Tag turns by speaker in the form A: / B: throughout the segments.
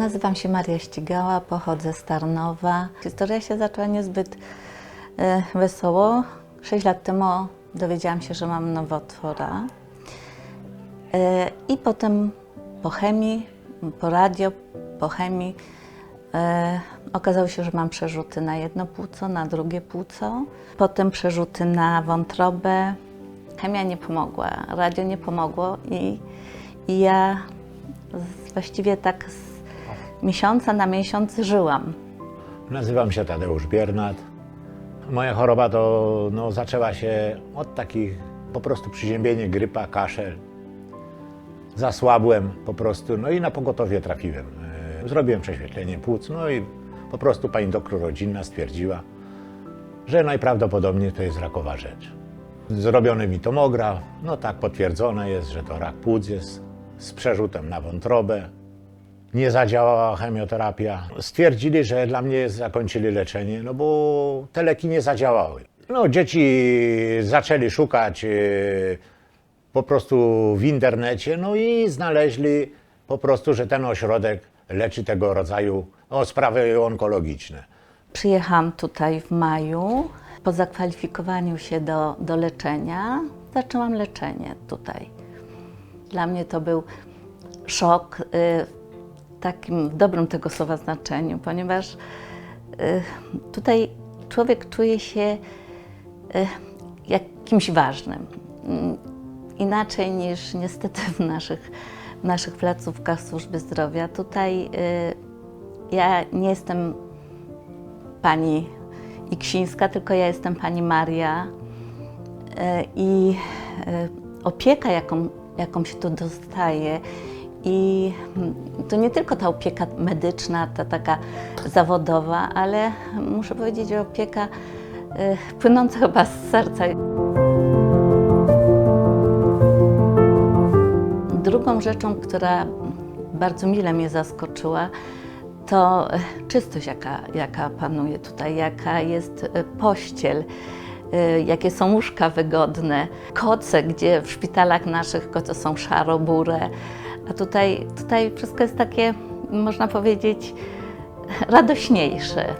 A: Nazywam się Maria Ścigała, pochodzę z Tarnowa. Historia się zaczęła niezbyt wesoło. 6 lat temu dowiedziałam się, że mam nowotwora. I potem po chemii, po radio, po chemii okazało się, że mam przerzuty na jedno płuco, na drugie płuco. Potem przerzuty na wątrobę. Chemia nie pomogła, radio nie pomogło i ja właściwie tak z miesiąca na miesiąc żyłam.
B: Nazywam się Tadeusz Biernat. Moja choroba to zaczęła się od takich po prostu przeziębienie, grypa, kaszel. Zasłabłem po prostu, no i na pogotowie trafiłem. Zrobiłem prześwietlenie płuc, no i po prostu pani doktor rodzinna stwierdziła, że najprawdopodobniej to jest rakowa rzecz. Zrobiony mi tomograf, no tak potwierdzone jest, że to rak płuc jest z przerzutem na wątrobę. Nie zadziałała chemioterapia. Stwierdzili, że dla mnie zakończyli leczenie, no bo te leki nie zadziałały. No, dzieci zaczęli szukać po prostu w internecie, no i znaleźli po prostu, że ten ośrodek leczy tego rodzaju sprawy onkologiczne.
A: Przyjechałam tutaj w maju. Po zakwalifikowaniu się do leczenia zaczęłam leczenie tutaj. Dla mnie to był szok w takim dobrym tego słowa znaczeniu, ponieważ tutaj człowiek czuje się jak kimś ważnym. Inaczej niż niestety w naszych placówkach służby zdrowia. Tutaj ja nie jestem pani Iksińska, tylko ja jestem pani Maria i opieka, jaką się tu dostaje, i to nie tylko ta opieka medyczna, ta taka zawodowa, ale muszę powiedzieć, że opieka płynąca chyba z serca. Drugą rzeczą, która bardzo mile mnie zaskoczyła, to czystość, jaka panuje tutaj, jaka jest pościel, jakie są łóżka wygodne, koce, gdzie w szpitalach naszych koce są szaro-burę, a tutaj wszystko jest takie, można powiedzieć, radośniejsze.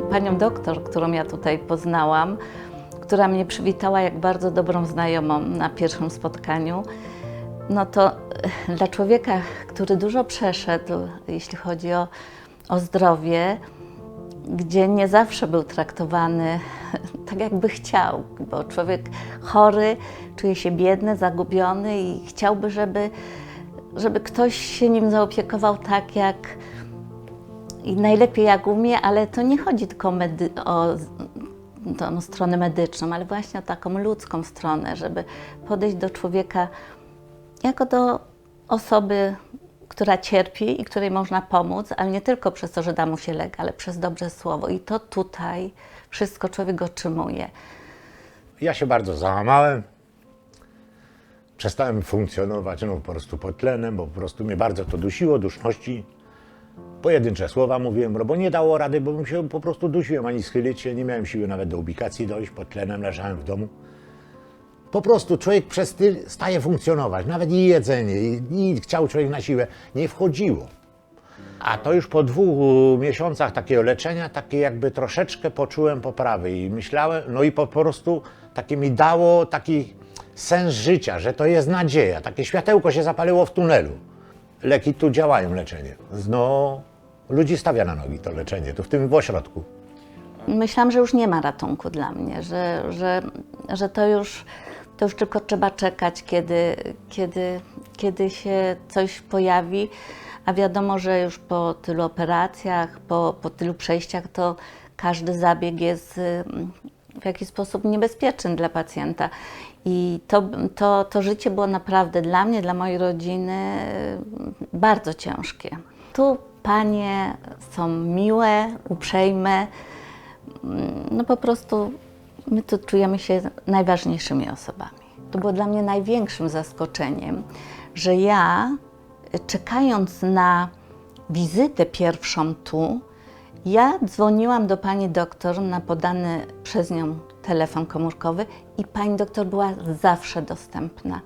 A: Panią doktor, którą ja tutaj poznałam, która mnie przywitała jak bardzo dobrą znajomą na pierwszym spotkaniu, no to dla człowieka, który dużo przeszedł, jeśli chodzi o zdrowie, gdzie nie zawsze był traktowany tak, jakby chciał, bo człowiek chory czuje się biedny, zagubiony i chciałby, żeby ktoś się nim zaopiekował tak, jak i najlepiej jak umie, ale to nie chodzi tylko o tą stronę medyczną, ale właśnie o taką ludzką stronę, żeby podejść do człowieka jako do osoby, która cierpi i której można pomóc, ale nie tylko przez to, że da mu się lek, ale przez dobre słowo. I to tutaj wszystko człowiek otrzymuje.
B: Ja się bardzo załamałem. Przestałem funkcjonować po prostu pod tlenem, bo po prostu mnie bardzo to dusiło, duszności. Pojedyncze słowa mówiłem, bo nie dało rady, bo bym się po prostu dusiłem, ani schylić się, nie miałem siły nawet do ubikacji dojść, pod tlenem leżałem w domu. Po prostu człowiek przestaje funkcjonować, nawet i jedzenie, i chciał człowiek na siłę, nie wchodziło. A to już po 2 miesiącach takiego leczenia, takie jakby troszeczkę poczułem poprawy i myślałem, no i po prostu takie mi dało taki sens życia, że to jest nadzieja, takie światełko się zapaliło w tunelu. Leki tu działają, leczenie. No, ludzi stawia na nogi to leczenie, tu w tym ośrodku.
A: Myślałam, że już nie ma ratunku dla mnie, że to już tylko trzeba czekać, kiedy się coś pojawi, a wiadomo, że już po tylu operacjach, po tylu przejściach, to każdy zabieg jest w jakiś sposób niebezpieczny dla pacjenta. I to życie było naprawdę dla mnie, dla mojej rodziny bardzo ciężkie. Tu panie są miłe, uprzejme, no po prostu my tu czujemy się najważniejszymi osobami. To było dla mnie największym zaskoczeniem, że ja, czekając na wizytę pierwszą tu, ja dzwoniłam do pani doktor na podany przez nią telefon komórkowy i pani doktor była zawsze dostępna.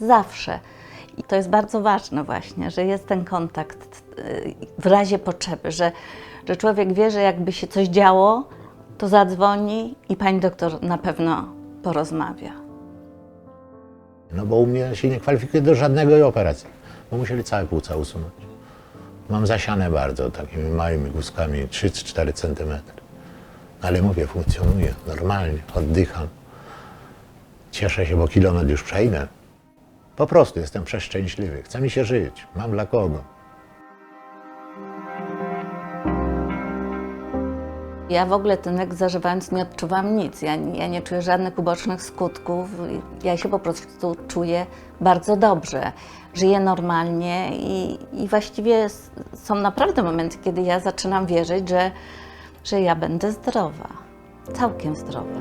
A: zawsze. I to jest bardzo ważne właśnie, że jest ten kontakt w razie potrzeby, że człowiek wie, że jakby się coś działo, to zadzwoni i pani doktor na pewno porozmawia.
B: No bo u mnie się nie kwalifikuje do żadnej operacji, bo musieli całe płuca usunąć. Mam zasiane bardzo takimi małymi guzkami, 3-4 cm. Ale mówię, funkcjonuję normalnie, oddycham. Cieszę się, bo kilometr już przejdę. Po prostu jestem przeszczęśliwy, chce mi się żyć, mam dla kogo.
A: Ja w ogóle ten lek zażywając nie odczuwam nic, ja nie czuję żadnych ubocznych skutków, ja się po prostu czuję bardzo dobrze, żyję normalnie i właściwie są naprawdę momenty, kiedy ja zaczynam wierzyć, że ja będę zdrowa, całkiem zdrowa.